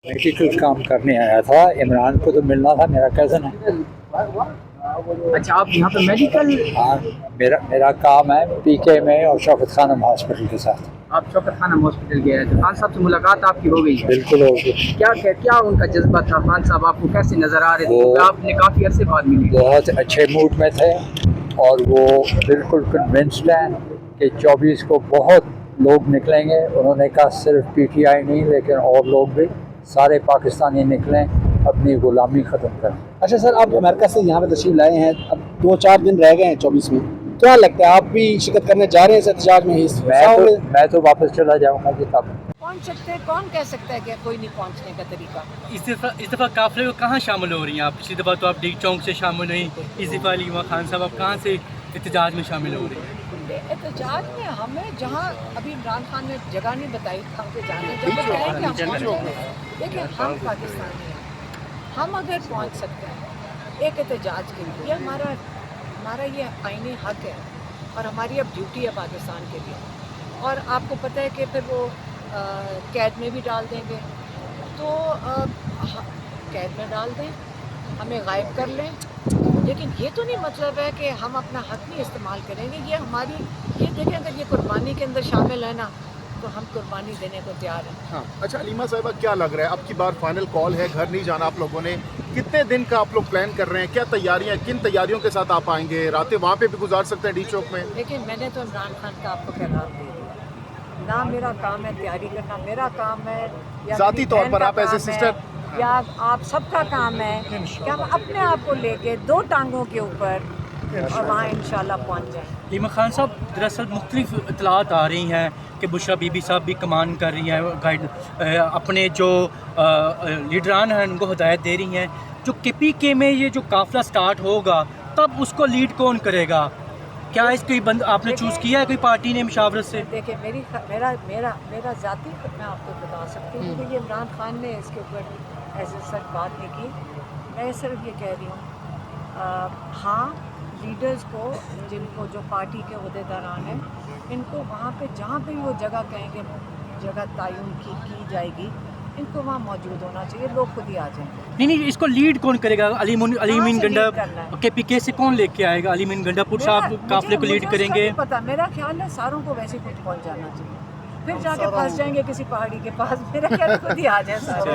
Medical काम करने आया था। इमरान को तो मिलना था, मेरा कज़न है। अच्छा, आप यहाँ पे मेडिकल? हाँ, मेरा काम है पीके में और शौकत खानम हॉस्पिटल के साथ। आप शौकत खानम हॉस्पिटल गए तो खान साहब से मुलाकात आपकी हो गई है? बिल्कुल हो गई। क्या उनका जज्बा था? खान साहब आपको कैसे नजर आ रहे थे? क्योंकि आपने काफी अरसे बाद मिली। बहुत अच्छे मूड में थे और वो बिल्कुल कन्विंस्ड हैं कि 24 को बहुत लोग निकलेंगे। उन्होंने कहा सिर्फ पीटीआई नहीं लेकिन और लोग भी, सारे पाकिस्तानी निकलें, अपनी गुलामी ख़त्म करें। अच्छा सर, आप अमेरिका से यहाँ पे तशरीफ लाए हैं, अब 2-4 दिन रह गए हैं 24 में, क्या लगता है आप भी शिरकत करने जा रहे हैं इस एहतजाज में? मैं तो वापस चला जाऊँगा जी। तब पहुंच सकते हैं, कौन कह सकता है कि कोई नहीं पहुंचने का तरीका। इस दफ़ा काफ़िले को कहाँ शामिल हो रही हैं आप? पिछली दफ़ा तो आप डी चौक से शामिल हुई, इस दफ़ा अलीमा खान साहब आप कहाँ से एहतजाज में शामिल हो रही हैं? एहतजाज में हमें जहाँ अभी इमरान खान ने जगह नहीं बताई था कि जाने, जब वो कहें कि हम पहुँच जाएंगे। देखिए, हम पाकिस्तानी हैं, हम अगर पहुँच सकते हैं एक एहतजाज के लिए, हमारा ये आईनी हक है और हमारी अब ड्यूटी है पाकिस्तान के लिए। और आपको पता है कि फिर वो कैद में भी डाल देंगे, तो कैद में डाल दें, हमें गायब कर लें, लेकिन ये तो नहीं मतलब है कि हम अपना हक नहीं इस्तेमाल करेंगे। ये देखें, अगर ये कुर्बानी के अंदर शामिल है ना, तो हम कुर्बानी देने को तैयार हैं। हाँ, अच्छा अलीमा साहिबा, क्या लग रहा है अब की बार फाइनल कॉल है, घर नहीं जाना आप लोगों ने, कितने दिन का आप लोग प्लान कर रहे हैं? क्या तैयारियां, किन तैयारियों के साथ आप आएंगे? रातें वहाँ पे भी गुजार सकते हैं डी चौक में? लेकिन मैंने तो इमरान खान का आपको पैगाम दे दिया, ना मेरा काम है तैयारी करना, मेरा काम है या ज़ाती तौर पर आप ऐसे सिस्टर, या आप सबका काम है कि हम अपने आप को लेके 2 टांगों के ऊपर और वहाँ इंशाल्लाह पहुँच जाएँ। अलीमा खान साहब, दरअसल मुख्तलिफ इतलात आ रही हैं कि बुशरा बीबी साहब भी कमान कर रही हैं, अपने जो लीडरान हैं उनको हिदायत दे रही हैं। जो KPK में ये जो काफ़िला स्टार्ट होगा तब उसको लीड कौन करेगा? क्या इसकी आपने चूज़ किया है कोई पार्टी ने मुशावरत से? देखिए, मेरा ज़ाती मैं आपको बता सकती हूँ कि ये इमरान खान ने इसके ऊपर ऐसे सच बात नहीं की। मैं सिर्फ ये कह रही हूँ, हाँ, लीडर्स को, जिनको जो पार्टी के अहदेदारान हैं, इनको वहाँ पे जहाँ पे वो जगह कहेंगे, जगह तयन की जाएगी, इनको वहाँ मौजूद होना चाहिए, लोग खुद ही आ जाएंगे। नहीं, इसको लीड कौन करेगा? अलीमीन गंडा KPK से कौन लेके आएगा? अलीमीन गंडापुर साहब काफिले को लीड करेंगे? पता, मेरा ख्याल है सारों को वैसे खुद पहुँच जाना चाहिए, फिर जाके फंस जाएंगे किसी पहाड़ी के पास। मेरा ख्याल खुद ही आ जाए सारे।